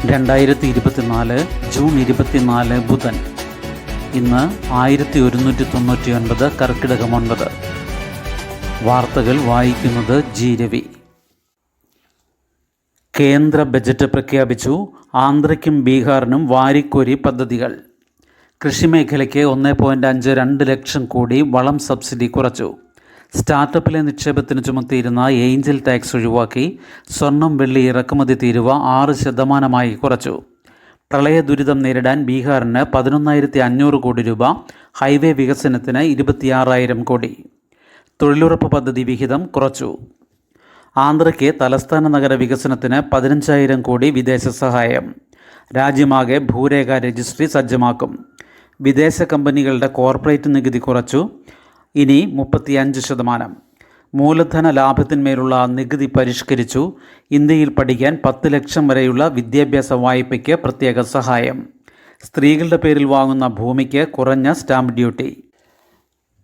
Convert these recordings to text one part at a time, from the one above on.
2024 June 24 ബുധൻ. ഇന്ന് 1199 കർക്കിടകം 9. വാർത്തകൾ വായിക്കുന്നത് ജി രവി. കേന്ദ്ര ബജറ്റ് പ്രഖ്യാപിച്ചു. ആന്ധ്രയ്ക്കും ബീഹാറിനും വാരിക്കോരി പദ്ധതികൾ. കൃഷിമേഖലയ്ക്ക് 1.52 ലക്ഷം കോടി വളം സബ്സിഡി കുറച്ചു. സ്റ്റാർട്ടപ്പിലെ നിക്ഷേപത്തിന് ചുമത്തിയിരുന്ന ഏഞ്ചൽ ടാക്സ് ഒഴിവാക്കി. സ്വർണം വെള്ളി ഇറക്കുമതി തീരുവ 6% കുറച്ചു. പ്രളയ ദുരിതം നേരിടാൻ ബീഹാറിന് 11,500 കോടി രൂപ, ഹൈവേ വികസനത്തിന് 26,000 കോടി. തൊഴിലുറപ്പ് പദ്ധതി വിഹിതം കുറച്ചു. ആന്ധ്രയ്ക്ക് തലസ്ഥാന നഗര വികസനത്തിന് 15,000 കോടി വിദേശ സഹായം. രാജ്യമാകെ ഭൂരേഖ രജിസ്ട്രി സജ്ജമാക്കും. വിദേശ കമ്പനികളുടെ കോർപ്പറേറ്റ് നികുതി കുറച്ചു. ഇനി 35%. മൂലധന ലാഭത്തിന്മേലുള്ള നികുതി പരിഷ്കരിച്ചു. ഇന്ത്യയിൽ പഠിക്കാൻ 10 ലക്ഷം വരെയുള്ള വിദ്യാഭ്യാസ വായ്പയ്ക്ക് പ്രത്യേക സഹായം. സ്ത്രീകളുടെ പേരിൽ വാങ്ങുന്ന ഭൂമിക്ക് കുറഞ്ഞ സ്റ്റാമ്പ് ഡ്യൂട്ടി.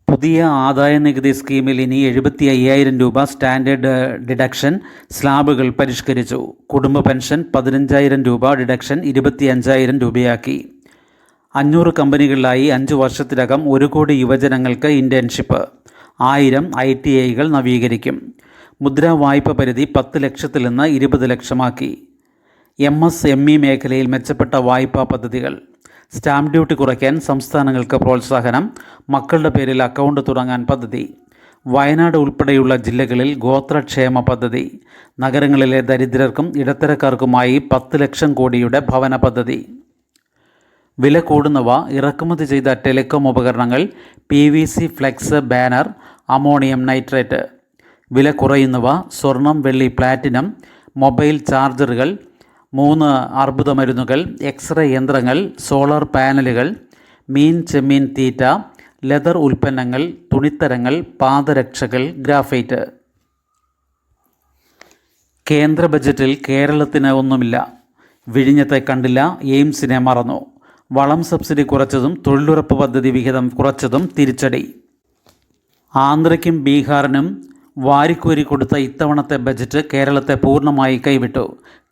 പുതിയ ആദായ നികുതി സ്കീമിൽ ഇനി 75,000 രൂപ സ്റ്റാൻഡേർഡ് ഡിഡക്ഷൻ. സ്ലാബുകൾ പരിഷ്കരിച്ചു. കുടുംബ പെൻഷൻ 15,000 രൂപ ഡിഡക്ഷൻ 25,000 രൂപയാക്കി. 500 കമ്പനികളിലായി 5 വർഷത്തിനകം 1 കോടി യുവജനങ്ങൾക്ക് ഇൻറ്റേൺഷിപ്പ്. 1000 ITIകൾ നവീകരിക്കും. മുദ്രാ വായ്പ പരിധി 10 ലക്ഷത്തിൽ നിന്ന് 20 ലക്ഷമാക്കി. MSME മേഖലയിൽ മെച്ചപ്പെട്ട വായ്പാ പദ്ധതികൾ. സ്റ്റാമ്പ് ഡ്യൂട്ടി കുറയ്ക്കാൻ സംസ്ഥാനങ്ങൾക്ക് പ്രോത്സാഹനം. മക്കളുടെ പേരിൽ അക്കൗണ്ട് തുടങ്ങാൻ പദ്ധതി. വയനാട് ഉൾപ്പെടെയുള്ള ജില്ലകളിൽ ഗോത്രക്ഷേമ പദ്ധതി. നഗരങ്ങളിലെ ദരിദ്രർക്കും ഇടത്തരക്കാർക്കുമായി 10 ലക്ഷം കോടിയുടെ ഭവന പദ്ധതി. വില കൂടുന്നവ ഇറക്കുമതി ചെയ്ത ടെലികോം ഉപകരണങ്ങൾ, PVC flex banner, ammonium nitrate. വില കുറയുന്നവ സ്വർണം വെള്ളി പ്ലാറ്റിനം, മൊബൈൽ ചാർജറുകൾ, 3 അർബുദ മരുന്നുകൾ, എക്സ്റേ യന്ത്രങ്ങൾ, സോളാർ പാനലുകൾ, മീൻ ചെമ്മീൻ തീറ്റ, ലെതർ ഉൽപ്പന്നങ്ങൾ, തുണിത്തരങ്ങൾ, പാദരക്ഷകൾ, ഗ്രാഫൈറ്റ്. കേന്ദ്ര ബജറ്റിൽ കേരളത്തിന് ഒന്നുമില്ല. വിഴിഞ്ഞത്തെ കണ്ടില്ല, എയിംസിനെ മറന്നു. വളം സബ്സിഡി കുറച്ചതും തൊഴിലുറപ്പ് പദ്ധതി വിഹിതം കുറച്ചതും തിരിച്ചടി. ആന്ധ്രയ്ക്കും ബീഹാറിനും വാരിക്കോരി കൊടുത്ത ഇത്തവണത്തെ ബജറ്റ് കേരളത്തെ പൂർണ്ണമായി കൈവിട്ടു.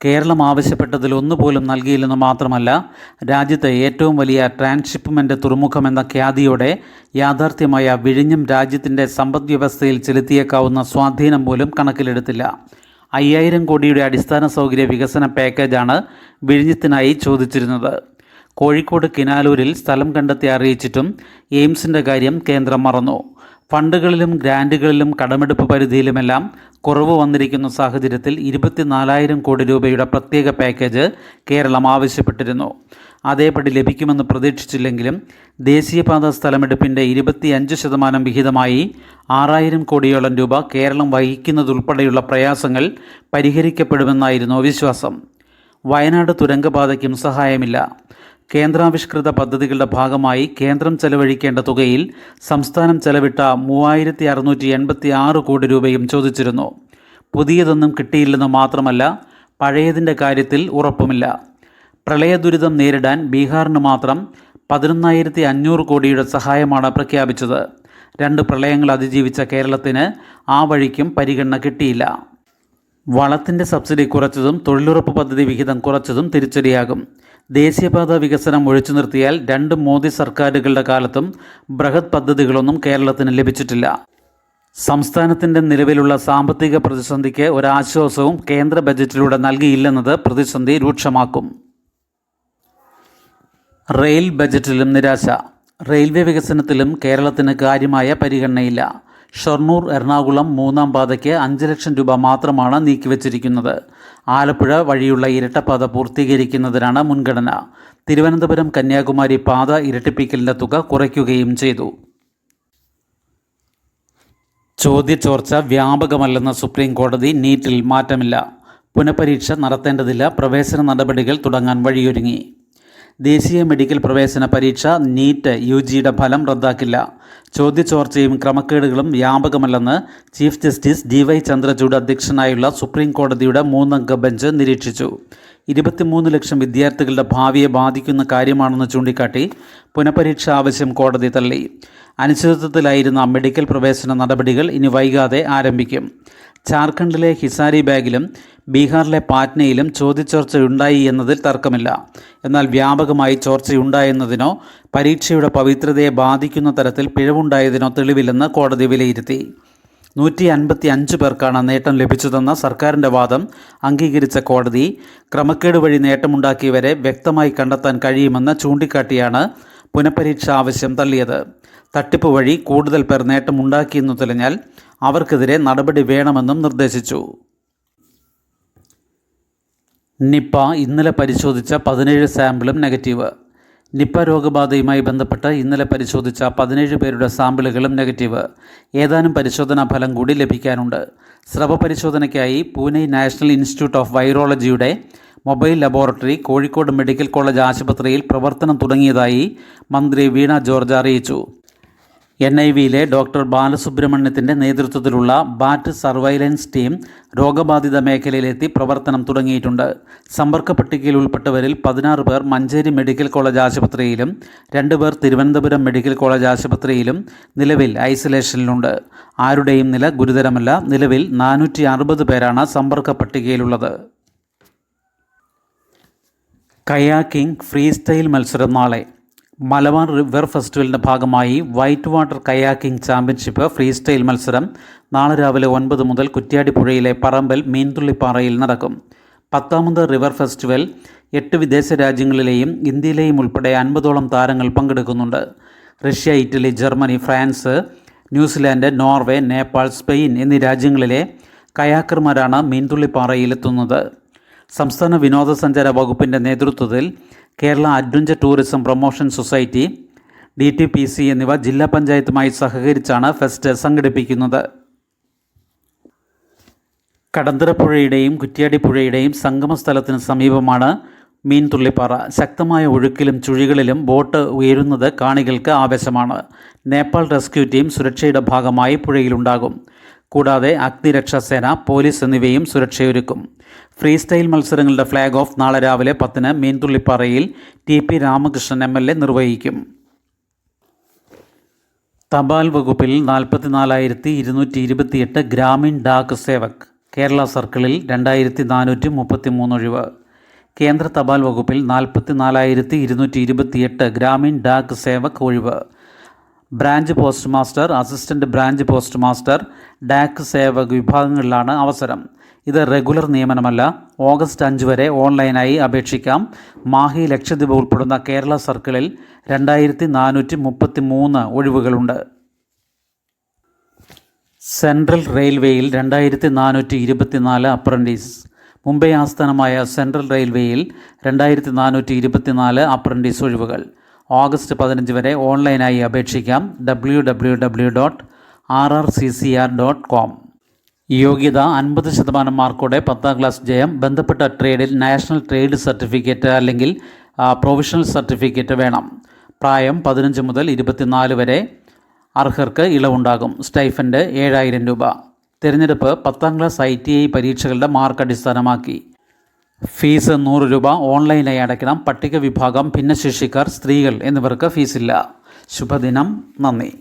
കേരളം ആവശ്യപ്പെട്ടതിൽ ഒന്നുപോലും നൽകിയില്ലെന്ന് മാത്രമല്ല, രാജ്യത്തെ ഏറ്റവും വലിയ ട്രാൻസ്ഷിപ്മെൻ്റ് തുറമുഖമെന്ന ഖ്യാതിയോടെ യാഥാർത്ഥ്യമായ വിഴിഞ്ഞം രാജ്യത്തിൻ്റെ സമ്പദ് വ്യവസ്ഥയിൽ ചെലുത്തിയേക്കാവുന്ന സ്വാധീനം പോലും കണക്കിലെടുത്തില്ല. 5,000 കോടിയുടെ അടിസ്ഥാന സൗകര്യ വികസന പാക്കേജാണ് വിഴിഞ്ഞത്തിനായി ചോദിച്ചിരുന്നത്. കോഴിക്കോട് കിനാലൂരിൽ സ്ഥലം കണ്ടെത്തി അറിയിച്ചിട്ടും എയിംസിൻ്റെ കാര്യം കേന്ദ്രം മറന്നു. ഫണ്ടുകളിലും ഗ്രാൻറ്റുകളിലും കടമെടുപ്പ് പരിധിയിലുമെല്ലാം കുറവ് വന്നിരിക്കുന്ന സാഹചര്യത്തിൽ 24,000 കോടി രൂപയുടെ പ്രത്യേക പാക്കേജ് കേരളം ആവശ്യപ്പെട്ടിരുന്നു. അതേപടി ലഭിക്കുമെന്ന് പ്രതീക്ഷിച്ചില്ലെങ്കിലും ദേശീയപാത സ്ഥലമെടുപ്പിൻ്റെ 25% വിഹിതമായി 6,000 കോടിയോളം രൂപ കേരളം വഹിക്കുന്നതുൾപ്പെടെയുള്ള പ്രയാസങ്ങൾ പരിഹരിക്കപ്പെടുമെന്നായിരുന്നു വിശ്വാസം. വയനാട് തുരങ്കപാതയ്ക്കും സഹായമില്ല. കേന്ദ്രാവിഷ്കൃത പദ്ധതികളുടെ ഭാഗമായി കേന്ദ്രം ചെലവഴിക്കേണ്ട തുകയിൽ സംസ്ഥാനം ചെലവിട്ട 3,686 കോടി രൂപയും ചോദിച്ചിരുന്നു. പുതിയതൊന്നും കിട്ടിയില്ലെന്ന് മാത്രമല്ല, പഴയതിൻ്റെ കാര്യത്തിൽ ഉറപ്പുമില്ല. പ്രളയ ദുരിതം നേരിടാൻ ബീഹാറിന് മാത്രം 11,500 കോടിയുടെ സഹായമാണ് പ്രഖ്യാപിച്ചത്. 2 പ്രളയങ്ങൾ അതിജീവിച്ച കേരളത്തിന് ആ വഴിക്കും പരിഗണന കിട്ടിയില്ല. വളത്തിൻ്റെ സബ്സിഡി കുറച്ചതും തൊഴിലുറപ്പ് പദ്ധതി വിഹിതം കുറച്ചതും തിരിച്ചടിയാകും. ദേശീയപാത വികസനം ഒഴിച്ചു നിർത്തിയാൽ 2 മോദി സർക്കാരുകളുടെ കാലത്തും ബൃഹത് പദ്ധതികളൊന്നും കേരളത്തിന് ലഭിച്ചിട്ടില്ല. സംസ്ഥാനത്തിൻ്റെ നിലവിലുള്ള സാമ്പത്തിക പ്രതിസന്ധിക്ക് ഒരാശ്വാസവും കേന്ദ്ര ബജറ്റിലൂടെ നൽകിയില്ലെന്നത് പ്രതിസന്ധി രൂക്ഷമാക്കും. റെയിൽ ബജറ്റിലും നിരാശ. റെയിൽവേ വികസനത്തിലും കേരളത്തിന് കാര്യമായ പരിഗണനയില്ല. ഷൊർണൂർ എറണാകുളം 3ാം പാതയ്ക്ക് 5 ലക്ഷം രൂപ മാത്രമാണ് നീക്കിവച്ചിരിക്കുന്നത്. ആലപ്പുഴ വഴിയുള്ള ഇരട്ടപ്പാത പൂർത്തീകരിക്കുന്നതിനാണ് മുൻഗണന. തിരുവനന്തപുരം കന്യാകുമാരി പാത ഇരട്ടിപ്പിക്കലിൻ്റെ തുക കുറയ്ക്കുകയും ചെയ്തു. ചോദ്യചോർച്ച വ്യാപകമല്ലെന്ന സുപ്രീം കോടതി. നീറ്റിൽ മാറ്റമില്ല. പുനഃപരീക്ഷ നടത്തേണ്ടതില്ല. പ്രവേശന നടപടികൾ തുടങ്ങാൻ വഴിയൊരുങ്ങി. ദേശീയ മെഡിക്കൽ പ്രവേശന പരീക്ഷ നീറ്റ് UGയുടെ ഫലം റദ്ദാക്കില്ല. ചോദ്യചോർച്ചയും ക്രമക്കേടുകളും വ്യാപകമല്ലെന്ന് ചീഫ് ജസ്റ്റിസ് DY ചന്ദ്രചൂഡ് അധ്യക്ഷനായുള്ള സുപ്രീം കോടതിയുടെ 3-അംഗ ബെഞ്ച് നിരീക്ഷിച്ചു. 23 ലക്ഷം വിദ്യാർത്ഥികളുടെ ഭാവിയെ ബാധിക്കുന്ന കാര്യമാണെന്ന് ചൂണ്ടിക്കാട്ടി പുനഃപരീക്ഷ ആവശ്യം കോടതി തള്ളി. അനിശ്ചിതത്വത്തിലായിരുന്ന മെഡിക്കൽ പ്രവേശന നടപടികൾ ഇനി വൈകാതെ ആരംഭിക്കും. ജാർഖണ്ഡിലെ ഹിസാരിബാഗിലും ബീഹാറിലെ പാറ്റ്നയിലും ചോദ്യചോർച്ചയുണ്ടായി എന്നതിൽ തർക്കമില്ല. എന്നാൽ വ്യാപകമായി ചോർച്ചയുണ്ടായെന്നതിനോ പരീക്ഷയുടെ പവിത്രതയെ ബാധിക്കുന്ന തരത്തിൽ പിഴവുണ്ടായതിനോ തെളിവില്ലെന്ന് കോടതി വിലയിരുത്തി. 155 പേർക്കാണ് നേട്ടം ലഭിച്ചതെന്ന സർക്കാരിൻ്റെ വാദം അംഗീകരിച്ച കോടതി, ക്രമക്കേട് വഴി നേട്ടമുണ്ടാക്കിയവരെ വ്യക്തമായി കണ്ടെത്താൻ കഴിയുമെന്ന് ചൂണ്ടിക്കാട്ടിയാണ് പുനഃപരീക്ഷ ആവശ്യം തള്ളിയത്. തട്ടിപ്പ് വഴി കൂടുതൽ പേർ നേട്ടമുണ്ടാക്കിയെന്നു തെളിഞ്ഞാൽ അവർക്കെതിരെ നടപടി വേണമെന്നും നിർദ്ദേശിച്ചു. നിപ്പ ഇന്നലെ പരിശോധിച്ച 17 സാമ്പിളും നെഗറ്റീവ്. നിപ്പ രോഗബാധയുമായി ബന്ധപ്പെട്ട് ഇന്നലെ പരിശോധിച്ച 17 പേരുടെ സാമ്പിളുകളും നെഗറ്റീവ്. ഏതാനും പരിശോധനാ ഫലം കൂടി ലഭിക്കാനുണ്ട്. സ്രവ പരിശോധനയ്ക്കായി പൂനെ നാഷണൽ ഇൻസ്റ്റിറ്റ്യൂട്ട് ഓഫ് വൈറോളജിയുടെ mobile laboratory Kozhikode medical college ആശുപത്രിയിൽ പ്രവർത്തനം തുടങ്ങിയതായി മന്ത്രി വീണ ജോർജ് അറിയിച്ചു. NIVയിലെ ഡോക്ടർ ബാലസുബ്രഹ്മണ്യത്തിൻ്റെ നേതൃത്വത്തിലുള്ള ബാറ്റ് സർവൈലൻസ് ടീം രോഗബാധിത മേഖലയിലെത്തി പ്രവർത്തനം തുടങ്ങിയിട്ടുണ്ട്. സമ്പർക്ക പട്ടികയിൽ ഉൾപ്പെട്ടവരിൽ 16 പേർ മഞ്ചേരി മെഡിക്കൽ കോളേജ് ആശുപത്രിയിലും 2 പേർ തിരുവനന്തപുരം മെഡിക്കൽ കോളേജ് ആശുപത്രിയിലും നിലവിൽ ഐസൊലേഷനിലുണ്ട്. ആരുടെയും നില ഗുരുതരമല്ല. നിലവിൽ 460 പേരാണ് സമ്പർക്ക പട്ടികയിലുള്ളത്. കയാക്കിംഗ് ഫ്രീ സ്റ്റൈൽ മത്സരം നാളെ. മലബാർ റിവർ ഫെസ്റ്റിവലിൻ്റെ ഭാഗമായി white water kayaking championship free style മത്സരം നാളെ രാവിലെ 9 മുതൽ കുറ്റ്യാടിപ്പുഴയിലെ പറമ്പൽ മീൻതുള്ളിപ്പാറയിൽ നടക്കും. 10ാമത് റിവർ ഫെസ്റ്റിവൽ 8 വിദേശ രാജ്യങ്ങളിലെയും ഇന്ത്യയിലെയും ഉൾപ്പെടെ 50ഓളം താരങ്ങൾ പങ്കെടുക്കുന്നുണ്ട്. Russia, Italy, Germany, France, New Zealand, Norway, Nepal, Spain എന്നീ രാജ്യങ്ങളിലെ കയാക്കർമാരാണ് മീൻതുള്ളിപ്പാറയിലെത്തുന്നത്. സംസ്ഥാന വിനോദസഞ്ചാര വകുപ്പിൻ്റെ നേതൃത്വത്തിൽ Kerala adventure tourism promotion society, DTPC എന്നിവ ജില്ലാ പഞ്ചായത്തുമായി സഹകരിച്ചാണ് ഫെസ്റ്റ് സംഘടിപ്പിക്കുന്നത്. കടന്തരപ്പുഴയുടെയും കുറ്റ്യാടിപ്പുഴയുടെയും സംഗമസ്ഥലത്തിന് സമീപമാണ് മീൻതുള്ളിപ്പാറ. ശക്തമായ ഒഴുക്കിലും ചുഴികളിലും ബോട്ട് ഉയരുന്നത് കാണികൾക്ക് ആവേശമാണ്. നേപ്പാൾ റെസ്ക്യൂ ടീം സുരക്ഷയുടെ ഭാഗമായി പുഴയിലുണ്ടാകും. കൂടാതെ അഗ്നിരക്ഷാസേന, പോലീസ് എന്നിവയും സുരക്ഷയൊരുക്കും. ഫ്രീ സ്റ്റൈൽ മത്സരങ്ങളുടെ ഫ്ലാഗ് ഓഫ് നാളെ രാവിലെ 10-ന് മീൻതുള്ളിപ്പാറയിൽ TP രാമകൃഷ്ണൻ MLA നിർവഹിക്കും. തപാൽ വകുപ്പിൽ 44,228 ഗ്രാമീൺ ഡാക് സേവക്. കേരള സർക്കിളിൽ 2,433 ഒഴിവ്. കേന്ദ്ര തപാൽ വകുപ്പിൽ 44,228 ഗ്രാമീൺ ഡാക് സേവക് ഒഴിവ്. Branch post master, assistant branch post master, Dak Sevak വിഭാഗങ്ങളിലാണ് അവസരം. ഇത് റെഗുലർ നിയമനമല്ല. ഓഗസ്റ്റ് 5 വരെ ഓൺലൈനായി അപേക്ഷിക്കാം. മാഹി, ലക്ഷദ്വീപ് ഉൾപ്പെടുന്ന കേരള സർക്കിളിൽ 2,433 ഒഴിവുകളുണ്ട്. സെൻട്രൽ റെയിൽവേയിൽ 2,424 അപ്രൻറ്റീസ്. മുംബൈ ആസ്ഥാനമായ സെൻട്രൽ റെയിൽവേയിൽ 2,424 അപ്രൻറ്റീസ് ഒഴിവുകൾ. ഓഗസ്റ്റ് 15 വരെ ഓൺലൈനായി അപേക്ഷിക്കാം. www.rrccr.com. യോഗ്യത 50% മാർക്കോടെ 10ാം ക്ലാസ് ജയം. ബന്ധപ്പെട്ട ട്രേഡിൽ നാഷണൽ ട്രേഡ് സർട്ടിഫിക്കറ്റ് അല്ലെങ്കിൽ പ്രൊവിഷണൽ സർട്ടിഫിക്കറ്റ് വേണം. പ്രായം 15 മുതൽ 24 വരെ. അർഹർക്ക് ഇളവുണ്ടാകും. സ്റ്റൈഫൻഡ് 7,000 രൂപ. തിരഞ്ഞെടുപ്പ് 10ാം ക്ലാസ് ITI പരീക്ഷകളുടെ മാർക്ക് അടിസ്ഥാനമാക്കി. ഫീസ് 100 രൂപ. ഓൺലൈനായി അടയ്ക്കണം. പട്ടിക വിഭാഗം, ഭിന്നശേഷിക്കാർ, സ്ത്രീകൾ എന്നിവർക്ക് ഫീസില്ല. ശുഭദിനം. നന്ദി.